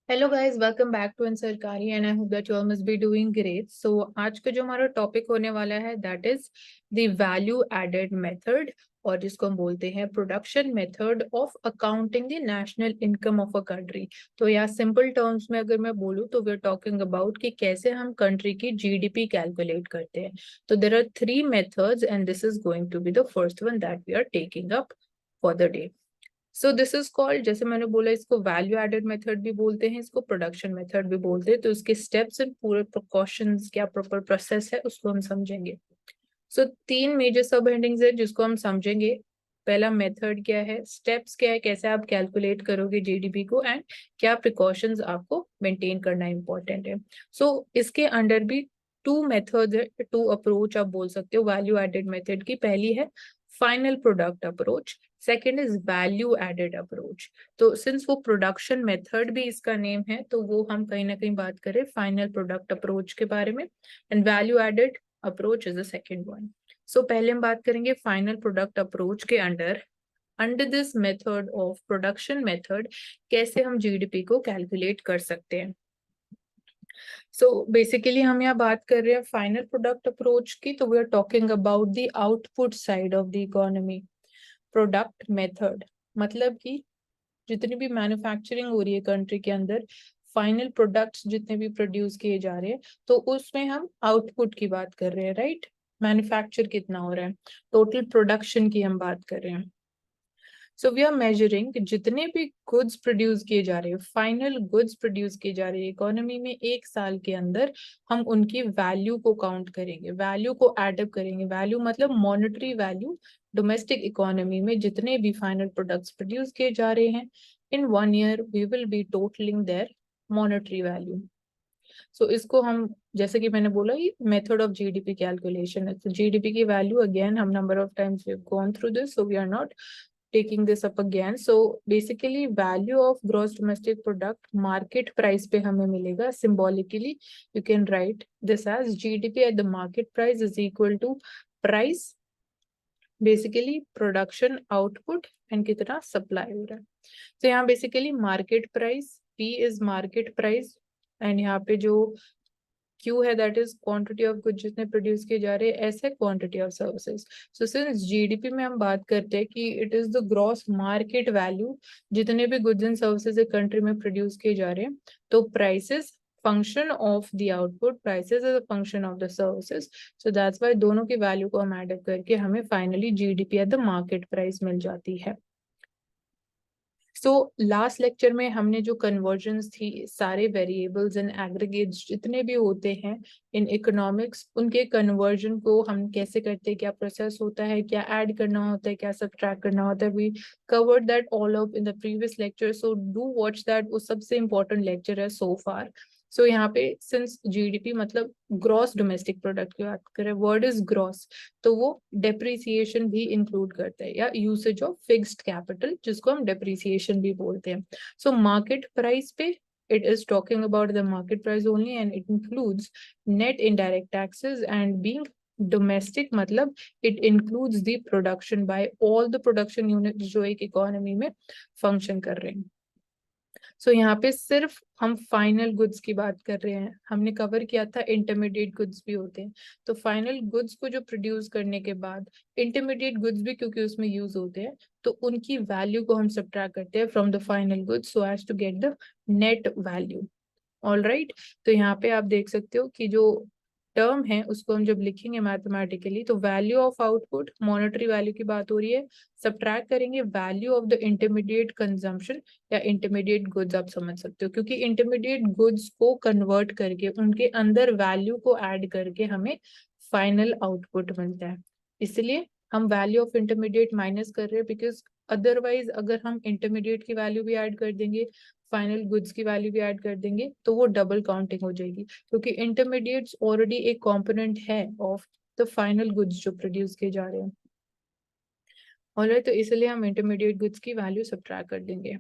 Hello guys, welcome back to Sarkari and I hope that you all must be doing great. So आज का जो हमारा topic होने वाला है that is the value added method, और जिसको हम बोलते हैं production method of accounting the national income of a country. तो या सिंपल टर्म्स में अगर मैं बोलूँ तो वी आर टॉकिंग अबाउट कि कैसे हम कंट्री की जीडीपी कैलकुलेट करते हैं। तो there are three methods and this is going to be the first one that we are taking up for the day. So this is called, जैसे मैंने बोला, इसको वैल्यू एडेड मेथड भी बोलते हैं, इसको प्रोडक्शन मेथड भी बोलते हैं। तो इसके स्टेप्स एंड पूरे प्रिकॉशंस, क्या प्रॉपर प्रोसेस है, उसको हम समझेंगे। सो तीन मेजर सब हेडिंग्स है जिसको हम समझेंगे। पहला मेथड क्या है, स्टेप्स क्या है, कैसे आप कैलकुलेट करोगे जीडीपी को, एंड क्या प्रिकॉशंस आपको मेंटेन करना इंपॉर्टेंट है। सो इसके अंडर भी टू मेथड्स है, टू अप्रोच आप बोल सकते हो वैल्यू एडेड मेथड की। पहली है final product approach, second is value added approach. तो सिंस वो प्रोडक्शन मेथड भी इसका नेम है तो वो हम कहीं ना कहीं बात करें फाइनल प्रोडक्ट अप्रोच के बारे में, and value added approach is the second one. So पहले हम बात करेंगे फाइनल प्रोडक्ट अप्रोच के under, under this method of production method कैसे हम जीडीपी को कैलकुलेट कर सकते हैं। सो बेसिकली हम यहाँ बात कर रहे हैं फाइनल प्रोडक्ट अप्रोच की, तो we are talking about the output side of the economy. Product method मतलब कि जितनी भी मैन्युफैक्चरिंग हो रही है कंट्री के अंदर, फाइनल प्रोडक्ट्स जितने भी प्रोड्यूस किए जा रहे हैं, तो उसमें हम आउटपुट की बात कर रहे हैं, राइट। मैन्युफैक्चर कितना हो रहा है, टोटल प्रोडक्शन की हम बात कर रहे हैं। सो वी आर मेजरिंग जितने भी गुड्स प्रोड्यूस किए जा रहे हैं, फाइनल गुड्स प्रोड्यूस किए जा रहे हैं इकोनॉमी में एक साल के अंदर, हम उनकी वैल्यू को काउंट करेंगे, वैल्यू को एडअप करेंगे। वैल्यू मतलब मॉनेटरी वैल्यू। डोमेस्टिक इकोनॉमी में जितने भी फाइनल प्रोडक्ट्स प्रोड्यूस किए जा रहे हैं, in 1 year we will be totalling their monetary value. So इसको हम, जैसे कि मैंने बोला, ये मेथड ऑफ जीडीपी कैलकुलेशन है। तो जीडीपी की वैल्यू, अगेन हम number of times we have gone through this, so we are not taking this up again. So basically value of gross domestic product market price पे हमें मिलेगा। Symbolically you can write this as GDP at the market price is equal to price, basically production output and कितना supply हो रहा है। तो यहाँ basically market price, P is market price, and यहाँ पे जो क्यू है that is quantity of goods जितने प्रोड्यूस किए जा रहे हैं, ऐसे quantity of services. So since GDP में हम बात करते हैं कि it is the gross market value, जितने भी गुड्स एंड सर्विसेज एक कंट्री में प्रोड्यूस किए जा रहे हैं, तो prices function of the output, prices is a function of the services. So that's why दोनों की वैल्यू को हम ऐड करके हमें finally GDP at the market price मिल जाती है। सो लास्ट लेक्चर में हमने जो कन्वर्जन्स थी, सारे वेरिएबल्स एंड एग्रीगेट्स जितने भी होते हैं इन इकोनॉमिक्स, उनके कन्वर्जन को हम कैसे करते हैं, क्या प्रोसेस होता है, क्या ऐड करना होता है, क्या सब्ट्रैक्ट करना होता है, we covered that all up in the previous lecture. So do watch that, वो सबसे इम्पोर्टेंट लेक्चर है सो फार। सो यहाँ पे सिंस जीडीपी मतलब ग्रॉस डोमेस्टिक प्रोडक्ट की बात करें, वर्ड इज ग्रॉस, तो वो डेप्रिसिएशन भी इंक्लूड करता है, या यूसेज ऑफ फिक्स्ड कैपिटल जिसको हम डेप्रिसिएशन भी बोलते हैं। सो मार्केट प्राइस पे it is talking about the market price only, and it includes net indirect taxes, and being domestic मतलब it includes the production by all the production units जो एक economy में function कर रहे हैं। सो यहाँ पे सिर्फ हम फाइनल गुड्स की बात कर रहे हैं, हमने कवर किया था इंटरमीडिएट गुड्स भी होते हैं। तो फाइनल गुड्स को जो प्रोड्यूस करने के बाद इंटरमीडिएट गुड्स भी क्योंकि उसमें यूज होते हैं, तो उनकी वैल्यू को हम सब्ट्रैक्ट करते हैं from the final goods so as to get the net value. All right. तो यहाँ पे आप देख सकते हो कि जो टर्म है उसको हम जब लिखेंगे मैथमेटिकली, तो value of output monetary value की बात हो रही है, सब्ट्रैक्ट करेंगे value of the intermediate consumption या इंटरमीडिएट गुड्स, आप समझ सकते हो, क्योंकि इंटरमीडिएट गुड्स को कन्वर्ट करके उनके अंदर वैल्यू को ऐड करके हमें फाइनल आउटपुट मिलता है। इसलिए हम वैल्यू ऑफ इंटरमीडिएट माइनस कर रहे हैं, बिकॉज अदरवाइज अगर हम इंटरमीडिएट की वैल्यू भी ऐड कर देंगे, फाइनल गुड्स की वैल्यू भी ऐड कर देंगे, तो वो डबल काउंटिंग हो जाएगी, क्योंकि इंटरमीडिएट्स ऑलरेडी एक कंपोनेंट है ऑफ द फाइनल गुड्स जो प्रोड्यूस किए जा रहे हैं। ऑलराइट, तो इसलिए हम इंटरमीडिएट गुड्स की वैल्यू सब्ट्रैक्ट कर देंगे।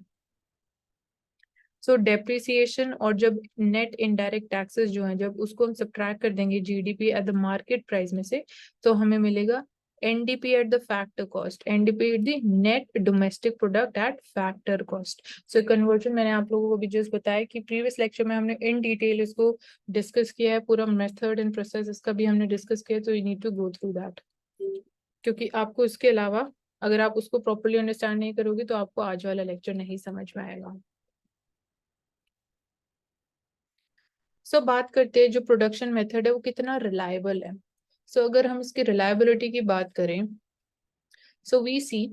सो डेप्रिसिएशन और जब नेट इनडायरेक्ट टैक्सेस जो हैं, जब उसको हम सब्ट्रैक्ट कर देंगे GDP at the market price में से, तो हमें मिलेगा NDP at the factor cost, NDP at the net domestic product at factor cost. So conversion मैंने आप लोगों को भी जस्ट बताया कि प्रीवियस लेक्चर में हमने इन डिटेल इसको डिस्कस किया है, पूरा मेथड एंड प्रोसेस इसका भी हमने डिस्कस किया, तो you need to go through that, क्योंकि आपको इसके अलावा अगर आप उसको प्रॉपर्ली अंडरस्टैंड नहीं करोगे तो आपको आज वाला लेक्चर नहीं समझ में आएगा। सो बात करते हैं जो प्रोडक्शन मेथड है वो कितना रिलायबल है। अगर हम इसकी रिलायबिलिटी की बात करें, वी सी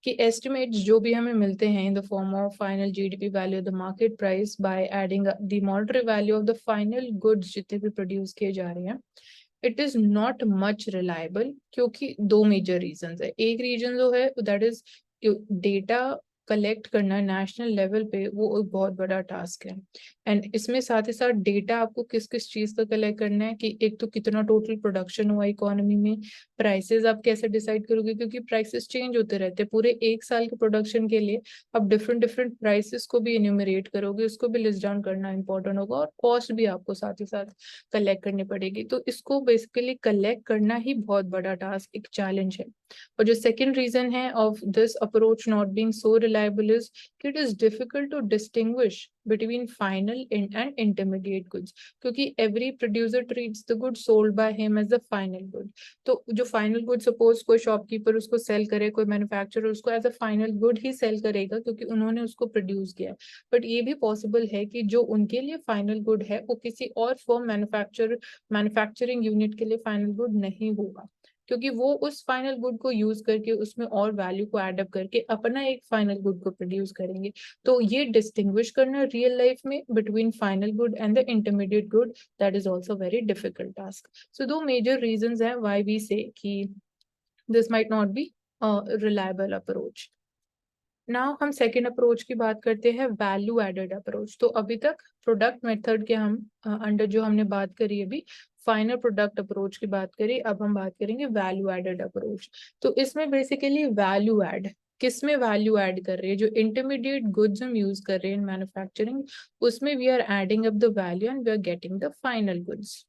कि एस्टिमेट्स जो भी हमें मिलते हैं इन the form of final GDP value of the market price by adding the monetary value of the final goods जितने भी प्रोड्यूस किए जा रहे हैं, it is not much reliable, क्योंकि दो मेजर रीजंस है। एक रीजन जो है दैट इज डेटा कलेक्ट करना नेशनल लेवल पे, वो एक बहुत बड़ा टास्क है। एंड इसमें साथ ही साथ डेटा आपको किस किस चीज का कलेक्ट करना है कि एक तो कितना टोटल प्रोडक्शन हुआ इकोनॉमी में, प्राइसेस आप कैसे डिसाइड करोगे, क्योंकि प्राइसेस चेंज होते रहते हैं पूरे एक साल के प्रोडक्शन के लिए। आप डिफरेंट डिफरेंट प्राइसेस को भी इन्यूमरेट करोगे, उसको भी लिस्ट डाउन करना इंपॉर्टेंट होगा, और कॉस्ट भी आपको साथ ही साथ कलेक्ट करनी पड़ेगी। तो इसको बेसिकली कलेक्ट करना ही बहुत बड़ा टास्क, एक चैलेंज है। और जो सेकंड रीजन है of this approach not being so reliable is कि it is difficult to distinguish between final and intermediate goods, क्योंकि every producer treats the good sold by him as the final good. तो जो final good, suppose कोई shopkeeper उसको sell करे, कोई manufacturer उसको as a final good ही sell करेगा, क्योंकि उन्होंने उसको प्रोड्यूस किया है। बट ये भी पॉसिबल है कि जो उनके लिए फाइनल गुड है वो किसी और फर्म मैन्युफैक्चरिंग यूनिट के लिए फाइनल गुड नहीं होगा, क्योंकि वो उस फाइनल गुड को यूज करके उसमें और वैल्यू को एड अप करके अपना एक फाइनल गुड को प्रोड्यूस करेंगे। तो ये डिस्टिंग्विश करना रियल लाइफ में between final good and the intermediate good, that is also very difficult task. So दो मेजर रीजंस हैं व्हाई वी से कि this might not be reliable approach. Now हम सेकेंड अप्रोच की बात करते हैं, वैल्यू एडेड अप्रोच। तो अभी तक प्रोडक्ट मेथड के हम अंडर जो हमने बात करी अभी फाइनल प्रोडक्ट अप्रोच की बात करी, अब हम बात करेंगे वैल्यू एडेड अप्रोच। तो इसमें बेसिकली वैल्यू एड किस में वैल्यू ऐड कर रहे हैं, जो इंटरमीडिएट गुड्स हम यूज कर रहे हैं इन मैन्युफैक्चरिंग, उसमें we are adding up the value and we are getting the final goods.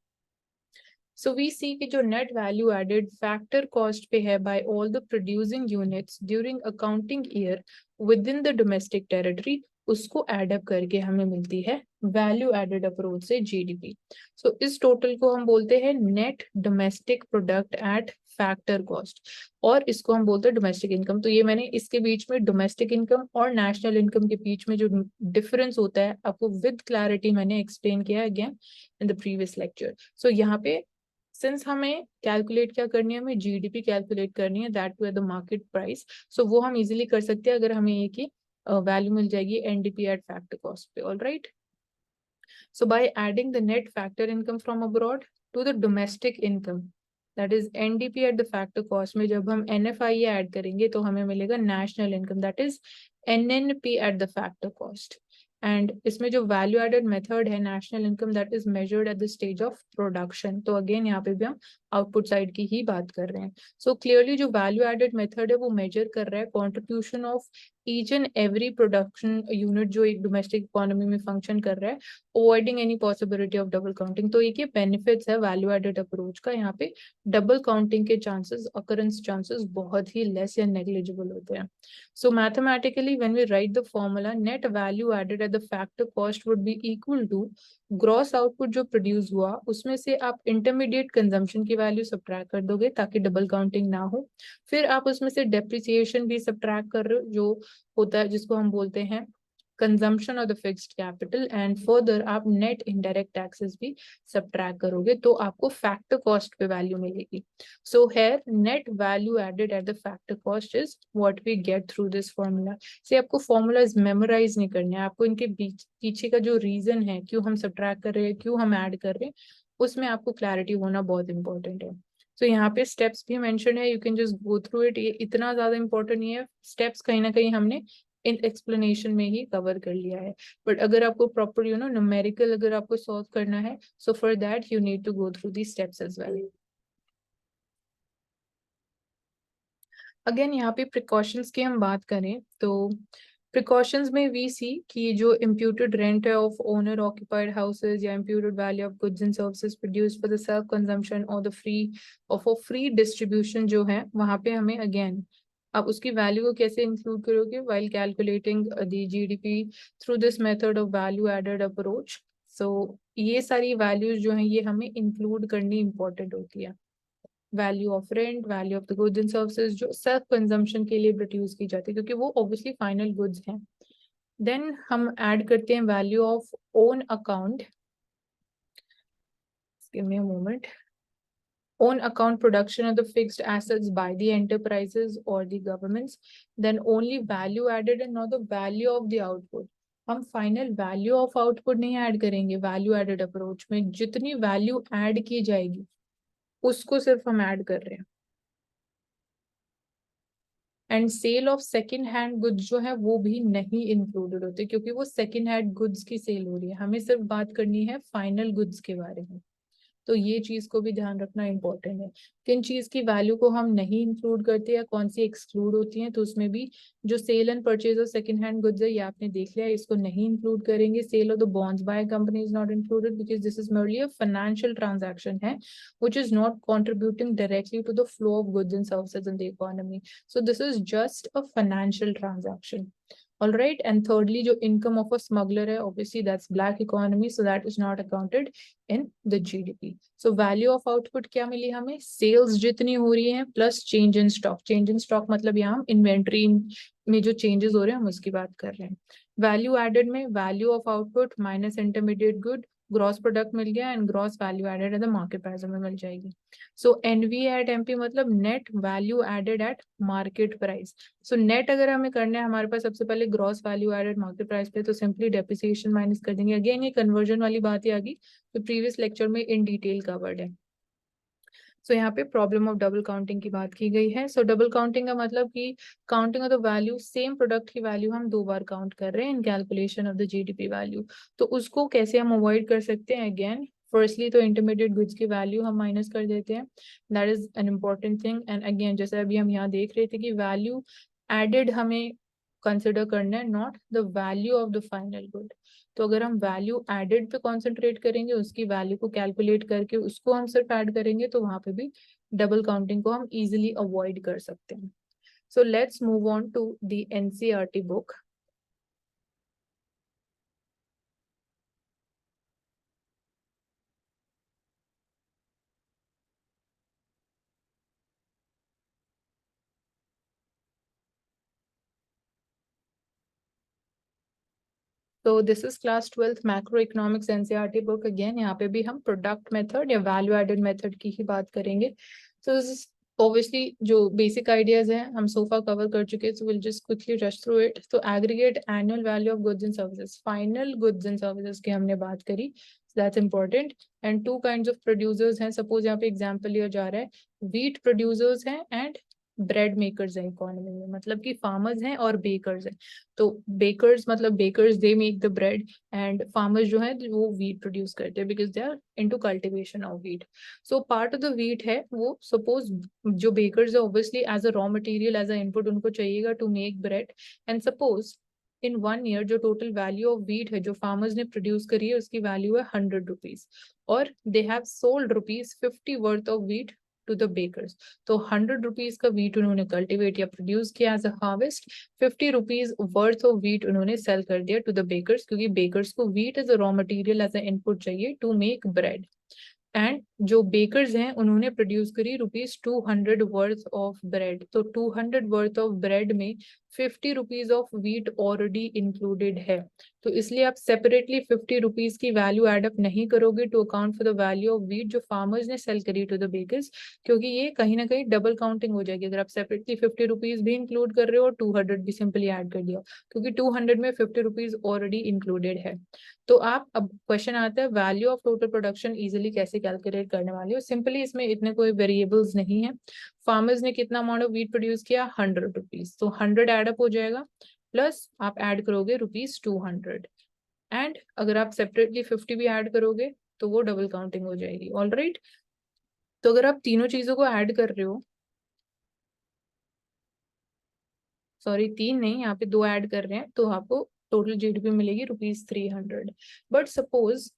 So we see कि जो net value added factor cost पे है by all the producing units during accounting year within the domestic territory, उसको add up करके हमें मिलती है value added approach से GDP। So इस total को हम बोलते हैं net domestic product at factor cost, और इसको हम बोलते हैं domestic income। तो ये मैंने इसके बीच में domestic income और national income के बीच में जो difference होता है आपको with clarity मैंने explain किया again in the previous lecture। So यहाँ पे सिंस हमें कैलकुलेट क्या करनी है, हमें जीडीपी कैलकुलेट करनी है, that to the market price. So वो हम इजीली कर सकते हैं अगर हमें एक ही वैल्यू मिल जाएगी एनडीपी एट फैक्टर कॉस्ट पे। All right, so by adding the net factor income from abroad to the domestic income, that is NDP at the factor cost में जब हम एनएफआई ऐड करेंगे तो हमें मिलेगा national income, that is NNP at the factor cost. And इसमें जो value added method है national income, that is measured at the stage of production. तो अगेन यहाँ पे भी हम आउटपुट साइड की ही बात कर रहे हैं। सो क्लियरली जो वैल्यू एडेड मेथड है वो मेजर कर रहा है contribution of each and every production unit जो एक डोमेस्टिक इकोनॉमी में फंक्शन कर रहा है, avoiding any possibility of double counting. तो एक ये बेनिफिट्स है वैल्यू एडेड अप्रोच का, यहाँ पे डबल काउंटिंग के चांसेस, अकरेंस चांसेस बहुत ही लेस या नेग्लिजिबल होते हैं। So mathematically, when we write the formula, net value added at the factor cost would be equal to gross output जो प्रोड्यूस हुआ उसमें से आप इंटरमीडिएट कंजम्पशन की वैल्यू सब्ट्रैक्ट कर दोगे ताकि डबल काउंटिंग ना हो। फिर आप उसमें से डेप्रिसिएशन भी सब्ट्रैक्ट कर रहे हो जो होता है, जिसको हम बोलते हैं consumption of the fixed capital, and further आप नेट इनडायरेक्ट टैक्सेस भी सब्ट्रैक्ट करोगे तो आपको फैक्टर कॉस्ट पे वैल्यू मिलेगी। So here net value added at the factor cost is what we get through this formula. से आपको फॉर्मूलाज मेमोराइज नहीं करने हैं, आपको इनके पीछे का जो रीजन है क्यों हम सब्ट्रैक्ट कर रहे हैं, क्यों हम ऐड कर रहे हैं, उसमें आपको क्लैरिटी होना बहुत इंपॉर्टेंट है। तो यहाँ पे स्टेप्स भी मेंशन है, you can just go through it. ये इतना ज्यादा इंपॉर्टेंट नहीं है, स्टेप्स कहीं ना कहीं हमने इन एक्सप्लेनेशन में ही कवर कर लिया है। बट अगर आपको प्रॉपर न्यूमेरिकल अगर आपको सॉल्व करना है, so for that you need to go through the steps as well. Again यहाँ पे प्रिकॉशंस की हम बात करें तो प्रिकॉशंस में वी सी कि जो इम्प्यूटेड रेंट है ऑफ ओनर ऑक्यूपाइड हाउसेज या imputed value of goods and services produced for the self consumption और द फ्री डिस्ट्रीब्यूशन जो है वहां पे हमें अगेन अब उसकी वैल्यू को कैसे इंक्लूड करोगे while calculating the GDP through this method of value added approach. So ये सारी वैल्यूज जो है ये हमें इंक्लूड करनी इंपॉर्टेंट होती है। Value of rent, value of the goods and services जो सेल्फ कंजम्पशन के लिए प्रोड्यूस की जाती है क्योंकि वो ऑब्वियसली फाइनल गुड्स हैं। देन हम ऐड करते हैं value of own account, give me a moment, own account production of the fixed assets by the enterprises or the governments, then only value added and not the value of the output। हम final value of output नहीं add करेंगे, value added approach में जितनी value add की जाएगी उसको सिर्फ हम ऐड कर रहे हैं। And sale of second hand goods जो है वो भी नहीं इंक्लूडेड होते क्योंकि वो सेकेंड हैंड गुड्स की सेल हो रही है, हमें सिर्फ बात करनी है फाइनल गुड्स के बारे में। तो ये चीज को भी ध्यान रखना इंपॉर्टेंट है। किन चीज की वैल्यू को हम नहीं इंक्लूड करते या कौन सी एक्सक्लूड होती है, तो उसमें भी जो sale and purchase of second hand goods है ये आपने देख लिया, इसको नहीं इंक्लूड करेंगे। Sale of the bonds by company is not included because this is merely a financial transaction है which is not contributing directly to the flow of goods and services in the economy, so this is just a financial transaction। All right, and thirdly जो income of a smuggler है obviously that's black economy, so that is not accounted in the GDP। so value of output क्या मिली हमें, sales जितनी हो रही है plus change in stock। change in stock मतलब यहाँ हम inventory में जो changes हो रहे हैं हम उसकी बात कर रहे हैं। value added में value of output minus intermediate good, gross product मिल गया and gross value added at the market price में मिल जाएगी। सो एनवी एट एमपी मतलब net value added at market price. So net अगर हमें करना है हमारे पास सबसे पहले gross value added market price पे, तो सिंपली डेप्रिसिएशन माइनस कर देंगे। अगेन ये कन्वर्जन वाली बात ही आ गई तो प्रीवियस लेक्चर में इन डिटेल कवर्ड है। सो यहाँ पे प्रॉब्लम ऑफ डबल काउंटिंग की बात की गई है। सो डबल काउंटिंग का मतलब कि counting of the value, same product की वैल्यू हम दो बार काउंट कर रहे हैं इन calculation of the GDP value. तो उसको कैसे हम अवॉइड कर सकते हैं, अगेन फर्स्टली तो इंटरमीडिएट गुड्स की वैल्यू हम माइनस कर देते हैं, that is an important thing. And again जैसे अभी हम यहाँ देख रहे थे कि वैल्यू एडेड हमें कंसिडर करना है, not the value of the final good. तो अगर हम वैल्यू एडेड पे कॉन्सेंट्रेट करेंगे, उसकी वैल्यू को कैलकुलेट करके उसको हम सिर्फ ऐड करेंगे, तो वहां पे भी डबल काउंटिंग को हम इजिली अवॉइड कर सकते हैं। So let's move on to the NCERT book. तो this is class 12th macroeconomics NCERT book. Again यहाँ पे भी हम प्रोडक्ट मेथड या वैल्यू एडेड मेथड की ही बात करेंगे। सो ऑब्वियसली जो बेसिक आइडियाज हैं हम सोफा कवर कर चुके हैं, so will just quickly rush through it. तो aggregate annual value of goods and services, final goods and services की हमने बात करी, that's important. And two kinds of producers हैं, सपोज यहाँ पे एग्जाम्पल लिया जा रहा है, व्हीट प्रोड्यूसर्स हैं एंड ब्रेड मेकर्स हैं इकोनॉमी में, मतलब कि फार्मर्स हैं और बेकर्स हैं। तो बेकर्स मतलब bakers they make the bread and farmers जो है वो व्हीट प्रोड्यूस करते हैं because they are into cultivation of wheat. So part of the wheat है वो सपोज जो बेकर्स है obviously as a raw material as a input उनको चाहिएगा to make bread. And suppose in 1 year जो total value of wheat है जो farmers ने प्रोड्यूस करी है उसकी वैल्यू है 100 रुपीज, और they have sold ₹50 worth of wheat to the bakers. तो 100 रुपीज का व्हीट उन्होंने कल्टिवेट या प्रोड्यूस किया as a harvest, 50 rupees worth of wheat उन्होंने सेल कर दिया टू द बेकर्स, क्योंकि बेकर्स को wheat as a raw material as a input चाहिए टू मेक ब्रेड। एंड जो बेकर्स हैं उन्होंने प्रोड्यूस करी ₹200 वर्थ ऑफ ब्रेड। तो 200 वर्थ ऑफ ब्रेड में 50 rupees of wheat already included है। तो इसलिए आप सेपरेटली 50 रुपीज की वैल्यू एडअप नहीं करोगे to account for the value of wheat जो फार्मर्स ने सेल करी टू द बेकर्स, क्योंकि ये कहीं ना कहीं डबल काउंटिंग हो जाएगी अगर आप सेपरेटली 50 रुपीज भी इंक्लूड कर रहे हो और 200 भी सिंपली ऐड कर दिया, क्योंकि 200 में 50 रुपीज ऑलरेडी इंक्लूडेड है। तो आप अब क्वेश्चन आता है value of total production easily कैसे कैलकुलेट करने वाली हो। सिंपली इसमें इतने कोई वेरिएबल्स नहीं है। फार्मर्स ने कितना अमाउंट ऑफ व्हीट प्रोड्यूस किया, 100 रुपीज, तो 100 एडअप हो जाएगा, प्लस आप ऐड करोगे ₹200। एंड अगर आप सेपरेटली 50 भी ऐड करोगे तो वो डबल काउंटिंग हो जाएगी। ऑल राइट, तो अगर आप तीनों चीजों को ऐड कर रहे हो सॉरी 3 नहीं, यहाँ पे 2 ऐड कर रहे हैं तो आपको टोटल जीडीपी मिलेगी ₹300। बट सपोज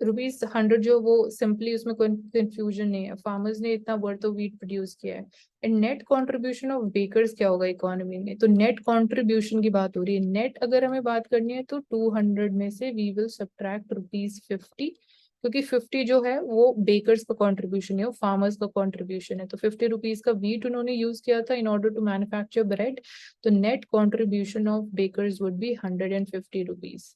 ₹100 जो वो सिंपली उसमें कोई कंफ्यूजन नहीं है, फार्मर्स ने इतना वर्थ ऑफ व्हीट प्रोड्यूस किया है and net contribution of bakers क्या होगा इकोनॉमी में, तो नेट कंट्रीब्यूशन की बात हो रही है। नेट अगर हमें बात करनी है तो 200 में से वी विल सब्ट्रैक्ट ₹50, क्योंकि 50 जो है वो बेकर्स का कंट्रीब्यूशन है, वो फार्मर्स का कंट्रीब्यूशन है। तो ₹50 का व्हीट उन्होंने यूज किया था in order to manufacture bread, तो net contribution of bakers would be ₹150।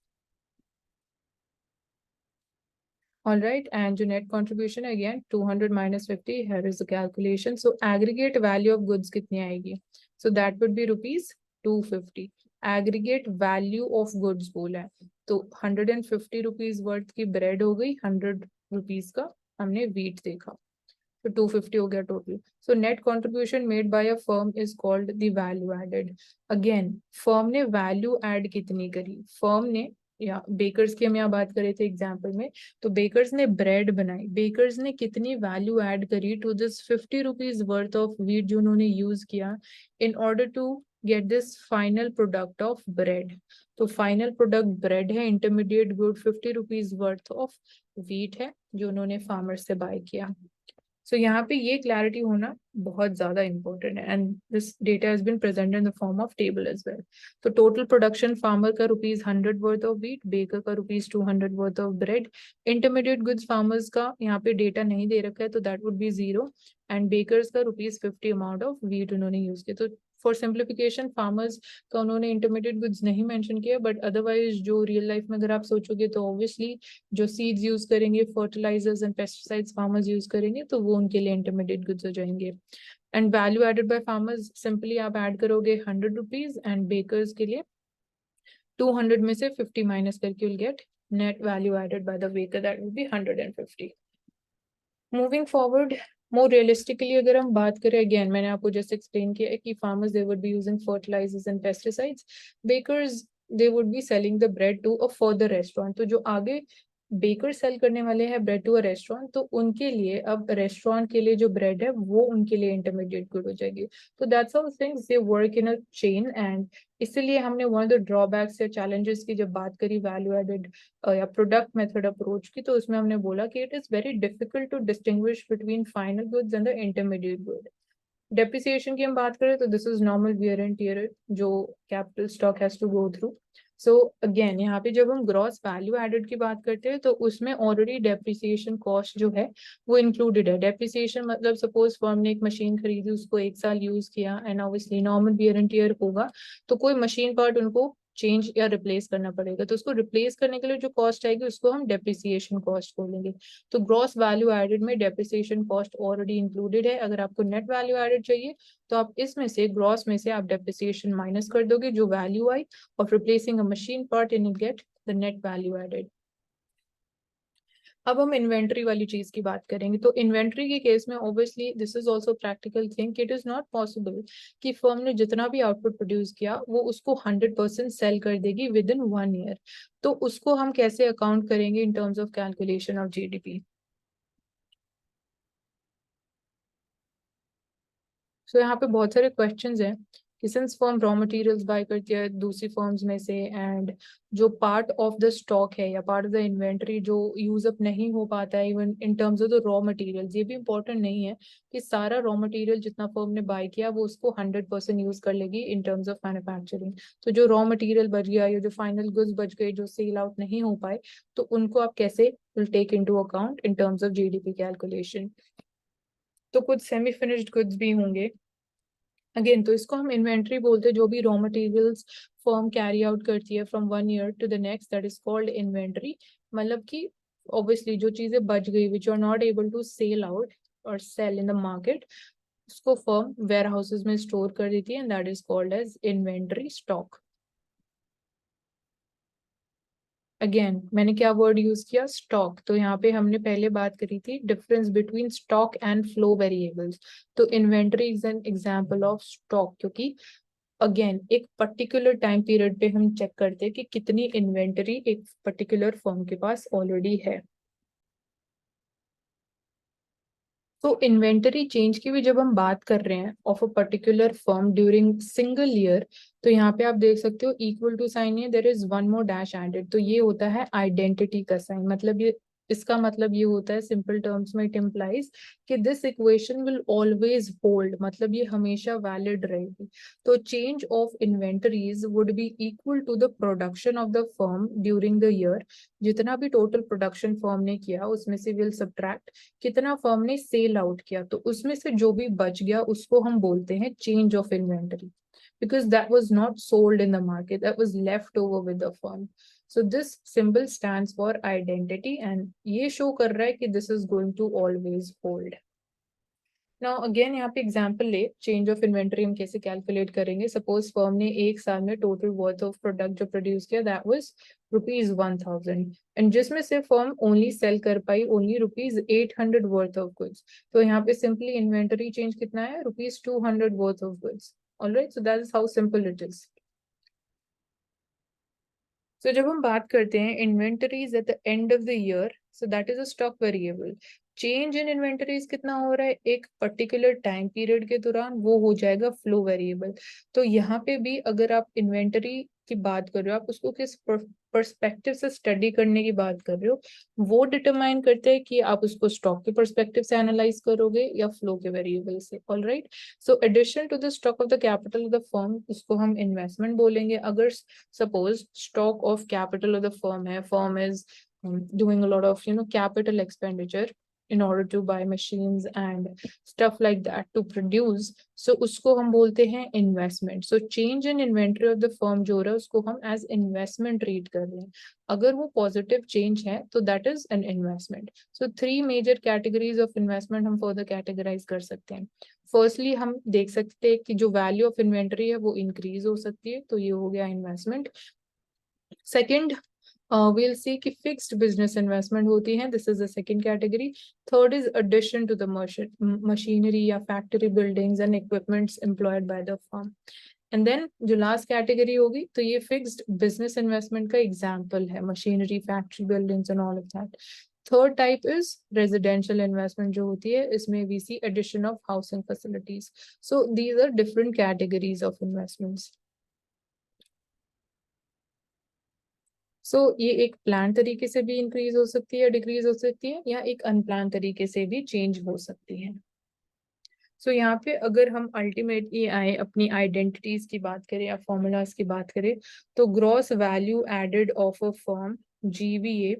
All right, and your net contribution again 200 minus 50. Here is the calculation. So aggregate value of goods कितनी आएगी? So that would be ₹250. Aggregate value of goods बोला है तो ₹150 worth की bread हो गई, ₹100 का हमने wheat देखा, तो 250 हो गया total. So net contribution made by a firm is called the value added. Again firm ने वैल्यू ऐड कितनी करी, फर्म ने, या बेकर्स की हम यहाँ बात कर रहे थे एग्जाम्पल में, तो बेकर्स ने ब्रेड बनाई, बेकर्स ने कितनी वैल्यू ऐड करी to this ₹50 worth of wheat जो उन्होंने यूज किया in order to get this final product of bread. तो फाइनल प्रोडक्ट ब्रेड है, intermediate good ₹50 worth of wheat है जो उन्होंने फार्मर से बाय किया। सो यहाँ पे ये क्लैरिटी होना बहुत ज्यादा इंपॉर्टेंट है and this data has been presented in the form of table as well. तो टोटल प्रोडक्शन फार्मर का ₹100 वर्थ ऑफ व्हीट, बेकर का ₹200 worth of bread, intermediate goods farmers का यहाँ पे डेटा नहीं दे रखा है तो that would be 0 and bakers का ₹50 अमाउंट ऑफ व्हीट उन्होंने यूज किया। तो फॉर सिंप्लीफिकेशन फार्मर्स का उन्होंने इंटरमीडिएट गुड्स नहीं मेंशन किया, बट अदरवाइज जो रियल लाइफ में अगर आप सोचोगे तो ऑब्वियसली जो सीड्स यूज करेंगे, fertilisers and pesticides farmers use करेंगे तो वो उनके लिए इंटरमीडिएट गुड्स हो जाएंगे। And value added by farmers simply आप ऐड करोगे ₹100 एंड बेकर्स के लिए 200 में से 50 माइनस करके will get net value added by the baker, that will be 150। Moving forward, more realistically अगर हम बात करें, अगेन मैंने आपको जैसे एक्सप्लेन किया है कि farmers they would be using fertilisers and pesticides, bakers they would be selling the bread to a further restaurant. तो जो आगे बेकर सेल करने वाले हैं ब्रेड टू अ रेस्टोरेंट, तो उनके लिए अब रेस्टोरेंट के लिए जो ब्रेड है वो उनके लिए इंटरमीडिएट गुड हो जाएगी। तो that's how things they work in a chain and इसीलिए हमने वन ऑफ द ड्रॉबैक्स या चैलेंजेस की जब बात करी वैल्यू एडेड या प्रोडक्ट मेथड अप्रोच की, तो उसमें हमने बोला कि it is very difficult to distinguish between final goods and the intermediate good. Depreciation की हम बात करें तो this is normal wear and tear जो capital stock has to go through. So again यहाँ पे जब हम ग्रॉस वैल्यू एडेड की बात करते हैं तो उसमें ऑलरेडी डेप्रिसिएशन कॉस्ट जो है वो इंक्लूडेड है। डेप्रिसिएशन मतलब सपोज फर्म ने एक मशीन खरीदी, उसको 1 साल यूज किया and obviously normal wear and tier होगा तो कोई मशीन पार्ट उनको चेंज या रिप्लेस करना पड़ेगा, तो उसको रिप्लेस करने के लिए जो कॉस्ट आएगी उसको हम डेप्रिसिएशन कॉस्ट बोलेंगे। तो ग्रॉस वैल्यू एडेड में डेप्रिसिएशन कॉस्ट ऑलरेडी इंक्लूडेड है। अगर आपको नेट वैल्यू एडेड चाहिए तो आप इसमें से ग्रॉस में से आप डेप्रिसिएशन माइनस कर दोगे जो value I of replacing a machine part and you get the net value added। अब हम इन्वेंट्री वाली चीज की बात करेंगे। तो इन्वेंट्री के केस में obviously this is also practical thing, it is not possible कि फर्म ने जितना भी आउटपुट प्रोड्यूस किया वो उसको 100% सेल कर देगी विद इन 1 ईयर। तो उसको हम कैसे अकाउंट करेंगे in terms of calculation of GDP. So यहाँ पे बहुत सारे क्वेश्चंस हैं कि since firm raw materials buy करती है दूसरी फर्म्स में से एंड जो पार्ट ऑफ द स्टॉक है या पार्ट ऑफ द इन्वेंट्री जो यूज अप नहीं हो पाता है even in terms of the raw materials, ये भी इंपॉर्टेंट नहीं है कि सारा रॉ मटेरियल जितना फर्म ने बाय किया वो उसको 100% यूज कर लेगी इन टर्म्स ऑफ मैन्युफैक्चरिंग। तो जो रॉ मटेरियल बच गया या जो फाइनल गुड्स बच गए जो सेल आउट नहीं हो पाए तो उनको आप कैसे will take into account in terms of GDP calculation. तो कुछ सेमी फिनिश्ड गुड्स भी होंगे अगेन, तो इसको हम इन्वेंट्री बोलते हैं जो भी raw materials firm carry out करती है from 1 year to the next, that is called inventory. मतलब कि ऑब्वियसली जो चीजें बच गई which are not able to sell out और सेल इन द मार्केट उसको फर्म वेयर हाउसेज में स्टोर कर देती है and that is called as inventory stock. Again मैंने क्या वर्ड यूज किया, स्टॉक। तो यहाँ पे हमने पहले बात करी थी difference between stock and flow variables. तो inventory is an example of stock क्योंकि अगेन एक पर्टिकुलर टाइम पीरियड पे हम चेक करते हैं कि कितनी इन्वेंटरी एक पर्टिकुलर फर्म के पास ऑलरेडी है। तो इन्वेंटरी चेंज की भी जब हम बात कर रहे हैं of a particular firm during single year, तो यहाँ पे आप देख सकते हो इक्वल टू साइन है, there is one more dash added, तो ये होता है आइडेंटिटी का साइन। मतलब ये, इसका मतलब ये होता है सिंपल टर्म्स में, इट इम्प्लाइज कि this equation will always hold, मतलब ये हमेशा वैलिड रहेगी। तो change of inventories would be equal to the production of the firm during the year. जितना भी टोटल प्रोडक्शन फर्म ने किया उसमें से विल सब्ट्रैक्ट कितना फर्म ने सेल आउट किया, तो उसमें से जो भी बच गया उसको हम बोलते हैं change of inventory, because that was not sold in the market, that was left over with the firm. So this symbol stands for identity and ये show कर रहा है कि this is going to always hold. Now again यहाँ पे example ले, change of inventory हम कैसे कैलकुलेट करेंगे। सपोज फर्म ने एक साल में टोटल वर्थ ऑफ प्रोडक्ट जो प्रोड्यूस किया दैट वाज ₹1000 एंड जिसमें से फर्म ओनली सेल कर पाई ओनली ₹800 वर्थ ऑफ गुड्स। तो यहाँ पे सिंपली इन्वेंटरी चेंज कितना है, ₹200 worth of goods. Alright, so that is how simple it is. So जब हम बात करते हैं inventories at the end of the year, so that is a stock variable. Change in inventories कितना हो रहा है एक पर्टिकुलर टाइम पीरियड के दौरान, वो हो जाएगा फ्लो वेरिएबल। तो यहाँ पे भी अगर आप इन्वेंटरी की बात कर रहे हो, आप उसको किस पर्सपेक्टिव से स्टडी करने की बात कर रहे हो, वो डिटरमाइन करते हैं कि आप उसको स्टॉक के पर्सपेक्टिव से एनालाइज करोगे या फ्लो के वेरिएबल से। Alright, so addition to the stock of the capital of the firm, उसको हम इन्वेस्टमेंट बोलेंगे। अगर suppose stock of capital of the firm है, firm is doing a lot of capital expenditure in order to buy machines and stuff like that to produce, so उसको हम बोलते हैं investment. So change in inventory of the firm जो रहा है उसको हम as investment treat कर रहे हैं। अगर वो positive change है तो that is an investment. So three major categories of investment हम further categorize कर सकते हैं। फर्स्टली हम देख सकते हैं कि जो वैल्यू ऑफ इन्वेंटरी है वो इंक्रीज हो सकती है, तो ये हो गया इन्वेस्टमेंट। सेकंड, we'll see कि fixed business investment होती है, this is the second category. Third is addition to the machinery या factory buildings and equipments employed by the firm. And then जो last category होगी तो ये fixed business investment का example है, machinery, factory buildings and all of that. Third type is residential investment जो होती है, इसमें we see addition of housing facilities. So these are different categories of investments. सो ये एक प्लान तरीके से भी इंक्रीज हो सकती है, डिक्रीज हो सकती है, या एक अनप्लान तरीके से भी चेंज हो सकती है। सो यहाँ पे अगर हम अल्टीमेटली आए अपनी आइडेंटिटीज की बात करें या फॉर्मूलाज की बात करें, तो gross value added of a firm, GVA,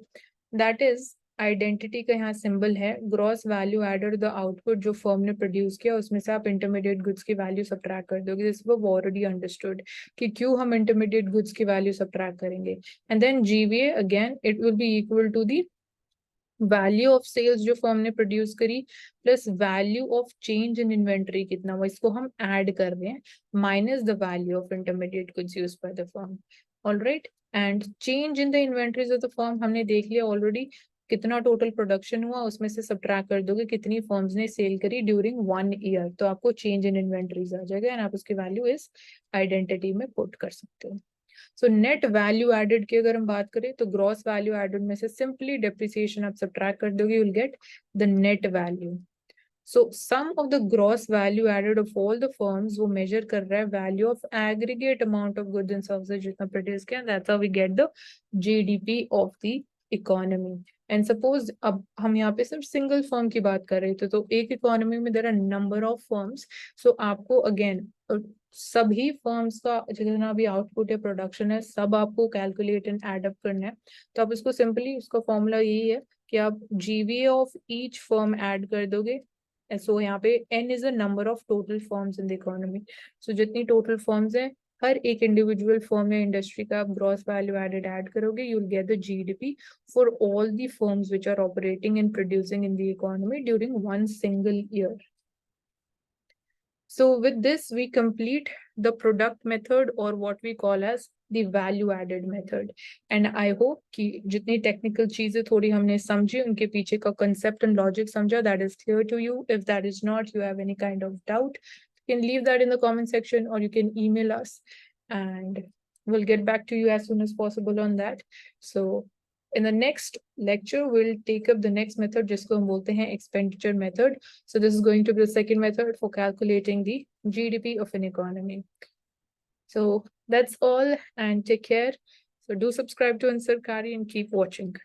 that is identity का यहाँ सिंबल है। Gross value added the output जो फर्म ने प्रोड्यूस किया उसमें से आप इंटरमीडिएट गुड्स की वैल्यू सब्ट्रैक्ट कर दोगे। दिस वो ऑलरेडी अंडरस्टूड कि क्यों हम इंटरमीडिएट गुड्स की वैल्यू सब्ट्रैक्ट करेंगे। And then GVA again it will be equal to the value of sales जो फर्म ने प्रोड्यूस करी plus value of change in inventory कितना हुआ, इसको हम ऐड कर रहे हैं, minus the value of intermediate goods used by the firm. Alright, and change in the inventories of the firm हमने देख लिया ऑलरेडी, कितना टोटल प्रोडक्शन हुआ उसमें से सब्ट्रैक्ट कर दोगे कितनी फर्म्स ने सेल करी ड्यूरिंग 1 ईयर, तो आपको चेंज इन इन्वेंटरीज आ जाएगा एंड आप उसकी वैल्यू इस आइडेंटिटी में पुट कर सकते हो। सो नेट वैल्यू एडेड की अगर हम बात करें तो ग्रॉस वैल्यू एडेड में से सिंपली डेप्रिसिएशन आप सब्ट्रैक्ट कर दोगे, you will get the net value. So sum of the gross value added of all the firms वो मेजर कर रहा है value of aggregate amount of goods and services जितना प्रोड्यूस किया, that's how we get the GDP of the economy. And suppose अब हम यहाँ पे सिर्फ सिंगल फर्म की बात कर रहे थे, तो एक इकोनॉमी में there are number of firms, so आपको अगेन सभी फर्म्स का जितना भी आउटपुट या प्रोडक्शन है सब आपको कैलकुलेट एंड एड अप करना है। तो आप इसको सिंपली, उसका फॉर्मूला यही है कि आप GVA of each firm add कर दोगे। सो यहाँ पे N is the number of total firms in the economy. So जितनी टोटल फर्म्स है हर एक इंडिविजुअल फर्म या इंडस्ट्री का आप ग्रॉस वैल्यू एडेड ऐड करोगे, you will get the GDP for all the firms which are operating and producing in the economy during one single year. So with this we complete the product method or what we call as the value added method. And I hope कि जितनी technical चीजें थोड़ी हमने समझी उनके पीछे का concept and logic समझा, that is clear to you. If that is not, you have any kind of doubt, you can leave that in the comment section or you can email us and we'll get back to you as soon as possible on that. So In the next lecture, we'll take up the next method, जिसको हम बोलते हैं expenditure method. So this is going to be the second method for calculating the GDP of an economy. So that's all, and take care. So do subscribe to Ansar Kari and keep watching.